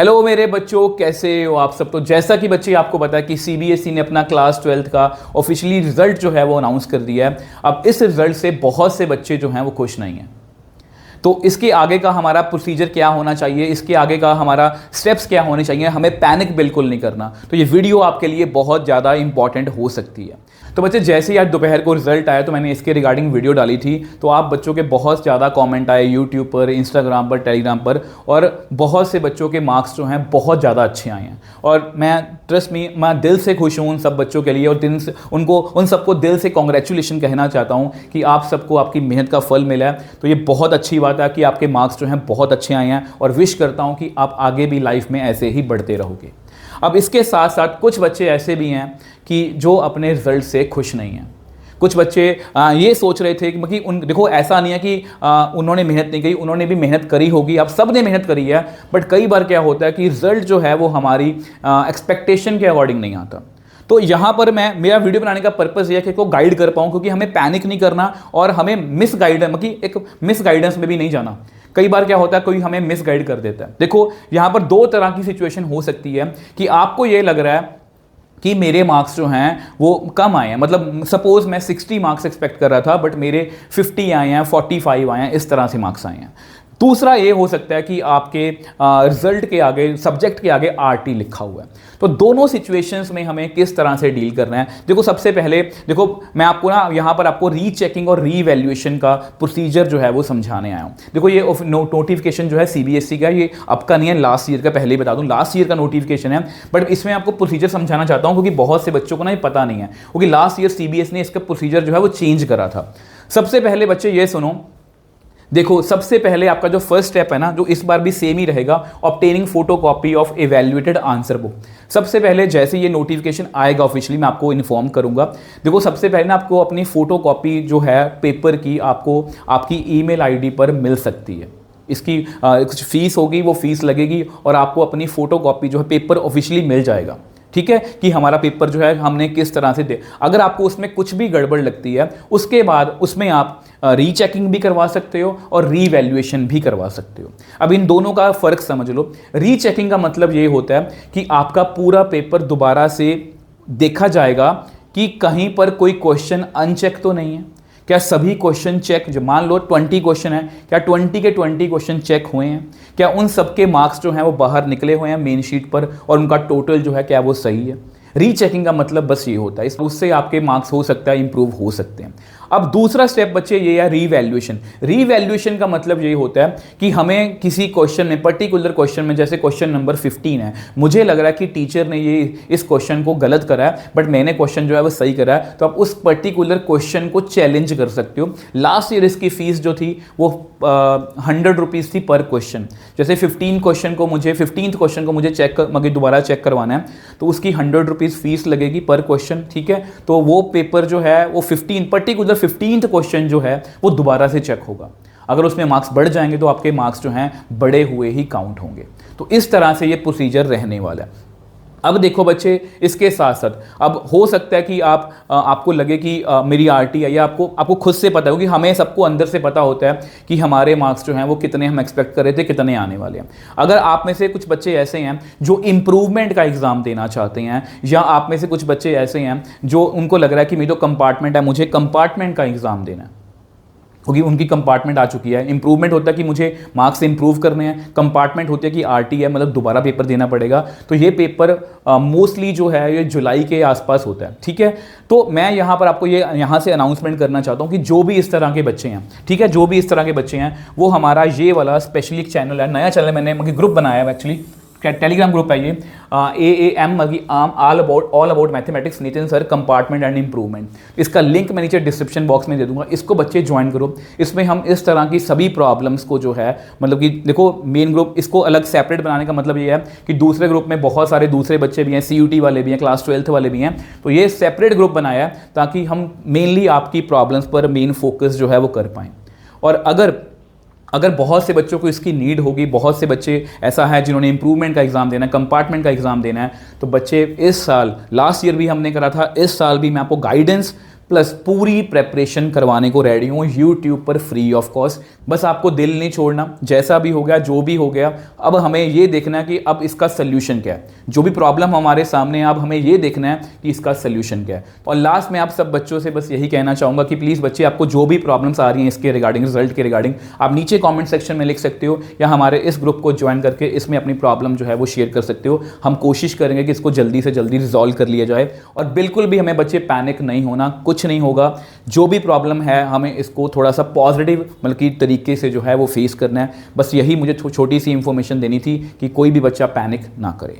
Hello मेरे बच्चों, कैसे हो आप सब। तो जैसा कि बच्चे आपको पता है कि सीबीएसई ने अपना क्लास 12th का ऑफिशियली रिजल्ट जो है वो अनाउंस कर दिया है। अब इस रिजल्ट से बहुत से बच्चे जो हैं वो खुश नहीं हैं। तो इसके आगे का हमारा प्रोसीजर क्या होना चाहिए, इसके आगे का हमारा स्टेप्स क्या होने चाहिए, हमें पैनिक बिल्कुल नहीं करना। तो ये वीडियो आपके लिए बहुत ज़्यादा इंपॉर्टेंट हो सकती है। तो बच्चे जैसे ही आज दोपहर को रिजल्ट आया तो मैंने इसके रिगार्डिंग वीडियो डाली थी। तो आप बच्चों के बहुत ज़्यादा कमेंट आए यूट्यूब पर, इंस्टाग्राम पर, टेलीग्राम पर, और बहुत से बच्चों के मार्क्स जो हैं बहुत ज़्यादा अच्छे आए हैं। और मैं ट्रस्ट मी, मैं दिल से खुश हूँ उन सब बच्चों के लिए, और दिल से उन सबको दिल से कॉन्ग्रेचुलेशन कहना चाहता हूँ कि आप सबको आपकी मेहनत का फल मिला है। तो ये बहुत अच्छी बात है कि आपके मार्क्स जो हैं बहुत अच्छे आए हैं, और विश करता हूँ कि आप आगे भी लाइफ में ऐसे ही बढ़ते रहोगे। अब इसके साथ साथ कुछ बच्चे ऐसे भी हैं कि जो अपने रिजल्ट से खुश नहीं हैं। कुछ बच्चे ये सोच रहे थे कि देखो, ऐसा नहीं है कि उन्होंने मेहनत नहीं की, उन्होंने भी मेहनत करी होगी, अब सब ने मेहनत करी है। बट कई बार क्या होता है कि रिजल्ट जो है वो हमारी एक्सपेक्टेशन के अकॉर्डिंग नहीं आता। तो यहाँ पर मेरा वीडियो बनाने का पर्पस ये है कि को गाइड कर पाऊँ, क्योंकि हमें पैनिक नहीं करना और हमें मिस गाइडेंस में भी नहीं जाना। कई बार क्या होता है, कोई हमें मिस गाइड कर देता है। देखो, यहाँ पर दो तरह की सिचुएशन हो सकती है कि आपको ये लग रहा है कि मेरे मार्क्स जो हैं वो कम आए हैं, मतलब सपोज मैं 60 मार्क्स एक्सपेक्ट कर रहा था बट मेरे 50 आए हैं, 45 आए हैं, इस तरह से मार्क्स आए हैं। दूसरा ये हो सकता है कि आपके रिजल्ट के आगे, सब्जेक्ट के आगे आरटी लिखा हुआ है। तो दोनों सिचुएशंस में हमें किस तरह से डील करना है। देखो, सबसे पहले देखो, मैं आपको यहाँ पर आपको रीचेकिंग और रीवैल्यूएशन का प्रोसीजर जो है वो समझाने आया हूँ। देखो, ये नोटिफिकेशन जो है सीबीएसई का, ये आपका नहीं है, लास्ट ईयर का। पहले बता दूँ, लास्ट ईयर का नोटिफिकेशन है, बट इसमें आपको प्रोसीजर समझाना चाहता हूँ क्योंकि बहुत से बच्चों को ना ये पता नहीं है, क्योंकि लास्ट ईयर सीबीएसई ने इसका प्रोसीजर जो है वो चेंज करा था। सबसे पहले बच्चे ये सुनो, देखो, सबसे पहले आपका जो फर्स्ट स्टेप है ना, जो इस बार भी सेम ही रहेगा, obtaining photo copy of evaluated answer book. सबसे पहले जैसे ये नोटिफिकेशन आएगा ऑफिशियली, मैं आपको इन्फॉर्म करूंगा। देखो, सबसे पहले ना आपको अपनी फोटो कॉपी जो है पेपर की, आपको आपकी ईमेल आईडी पर मिल सकती है। इसकी कुछ फीस होगी, वो फीस लगेगी, और आपको अपनी फोटो कॉपी जो है पेपर ऑफिशियली मिल जाएगा। ठीक है, कि हमारा पेपर जो है हमने किस तरह से दे। अगर आपको उसमें कुछ भी गड़बड़ लगती है, उसके बाद उसमें आप रीचेकिंग भी करवा सकते हो और रीवैल्यूएशन भी करवा सकते हो। अब इन दोनों का फ़र्क समझ लो। रीचेकिंग का मतलब ये होता है कि आपका पूरा पेपर दोबारा से देखा जाएगा कि कहीं पर कोई क्वेश्चन अनचेक तो नहीं है। क्या सभी क्वेश्चन चेक, जो मान लो 20 क्वेश्चन है, क्या 20 के 20 क्वेश्चन चेक हुए हैं? क्या उन सबके मार्क्स जो हैं वो बाहर निकले हुए हैं मेन शीट पर, और उनका टोटल जो है क्या वो सही है? रीचेकिंग का मतलब बस ये होता है, उससे आपके मार्क्स हो सकता है इंप्रूव हो सकते हैं। अब दूसरा स्टेप बच्चे ये है रीवैल्यूएशन। रीवैल्यूएशन का मतलब ये होता है कि हमें किसी क्वेश्चन में, पर्टिकुलर क्वेश्चन में, जैसे क्वेश्चन नंबर 15 है, मुझे लग रहा है कि टीचर ने ये इस क्वेश्चन को गलत करा है, बट मैंने क्वेश्चन जो है वो सही करा है, तो आप उस पर्टिकुलर क्वेश्चन को चैलेंज कर सकते हो। लास्ट ईयर इसकी फीस जो थी वो 100 रुपीज़ थी पर क्वेश्चन। जैसे 15th क्वेश्चन को मुझे दोबारा चेक करवाना है, तो उसकी 100 रुपीज़ फीस लगेगी पर क्वेश्चन। ठीक है, तो वो पेपर जो है वो 15th क्वेश्चन जो है वो दोबारा से चेक होगा। अगर उसमें मार्क्स बढ़ जाएंगे तो आपके मार्क्स जो हैं बढ़े हुए ही काउंट होंगे। तो इस तरह से ये प्रोसीजर रहने वाला है। अब देखो बच्चे, इसके साथ साथ अब हो सकता है कि आपको लगे कि मेरी आरटी है, या आपको खुद से पता है, क्योंकि हमें सबको अंदर से पता होता है कि हमारे मार्क्स जो हैं वो कितने हम एक्सपेक्ट कर रहे थे, कितने आने वाले हैं। अगर आप में से कुछ बच्चे ऐसे हैं जो इंप्रूवमेंट का एग्ज़ाम देना चाहते हैं, या आप में से कुछ बच्चे ऐसे हैं जो उनको लग रहा है कि मेरी तो कंपार्टमेंट है, मुझे कंपार्टमेंट का एग्ज़ाम देना है, क्योंकि उनकी कंपार्टमेंट आ चुकी है। इंप्रूवमेंट होता है कि मुझे मार्क्स इंप्रूव करने हैं, कंपार्टमेंट होती है कि आरटी है, मतलब दोबारा पेपर देना पड़ेगा। तो ये पेपर मोस्टली जो है ये जुलाई के आसपास होता है। ठीक है, तो मैं यहाँ पर आपको ये यहाँ से अनाउंसमेंट करना चाहता हूँ कि जो भी इस तरह के बच्चे हैं, ठीक है, जो भी इस तरह के बच्चे हैं, वो हमारा ये वाला स्पेशली एक चैनल है, नया चैनल मैंने ग्रुप बनाया है, एक्चुअली टेलीग्राम ग्रुप है ये, AAM all about mathematics Nitin sir compartment and improvement. इसका लिंक मैं नीचे डिस्क्रिप्शन बॉक्स में दे दूंगा, इसको बच्चे ज्वाइन करो। इसमें हम इस तरह की सभी प्रॉब्लम्स को जो है, मतलब कि देखो, मेन ग्रुप, इसको अलग सेपरेट बनाने का मतलब ये है कि दूसरे ग्रुप में बहुत सारे दूसरे बच्चे भी हैं, CUT वाले भी हैं, क्लास 12th वाले भी हैं, तो ये सेपरेट ग्रुप बनाया है ताकि हम मेनली आपकी प्रॉब्लम्स पर मेन फोकस जो है वो कर पाएँ। और अगर बहुत से बच्चों को इसकी नीड होगी, बहुत से बच्चे ऐसा है जिन्होंने इंप्रूवमेंट का एग्ज़ाम देना है, कंपार्टमेंट का एग्ज़ाम देना है, तो बच्चे इस साल, लास्ट ईयर भी हमने करा था, इस साल भी मैं आपको गाइडेंस प्लस पूरी प्रेपरेशन करवाने को रेडी हूँ यूट्यूब पर फ्री ऑफ कॉस्ट। बस आपको दिल नहीं छोड़ना, जैसा भी हो गया जो भी हो गया, अब हमें ये देखना है कि अब इसका सोल्यूशन क्या है। जो भी प्रॉब्लम हमारे सामने है अब हमें ये देखना है कि इसका सोल्यूशन क्या है। और लास्ट में आप सब बच्चों से बस यही कहना चाहूँगा कि प्लीज़ बच्चे, आपको जो भी प्रॉब्लम्स आ रही हैं इसके रिगार्डिंग, रिजल्ट के रिगार्डिंग, आप नीचे कॉमेंट सेक्शन में लिख सकते हो या हमारे इस ग्रुप को ज्वाइन करके इसमें अपनी प्रॉब्लम जो है वो शेयर कर सकते हो। हम कोशिश करेंगे कि इसको जल्दी से जल्दी रिजॉल्व कर लिया जाए। और बिल्कुल भी हमें बच्चे पैनिक नहीं होना, कुछ नहीं होगा। जो भी प्रॉब्लम है हमें इसको थोड़ा सा पॉजिटिव मतलब कि तरीके से जो है वो फेस करना है। बस यही मुझे छोटी सी इंफॉर्मेशन देनी थी कि कोई भी बच्चा पैनिक ना करे।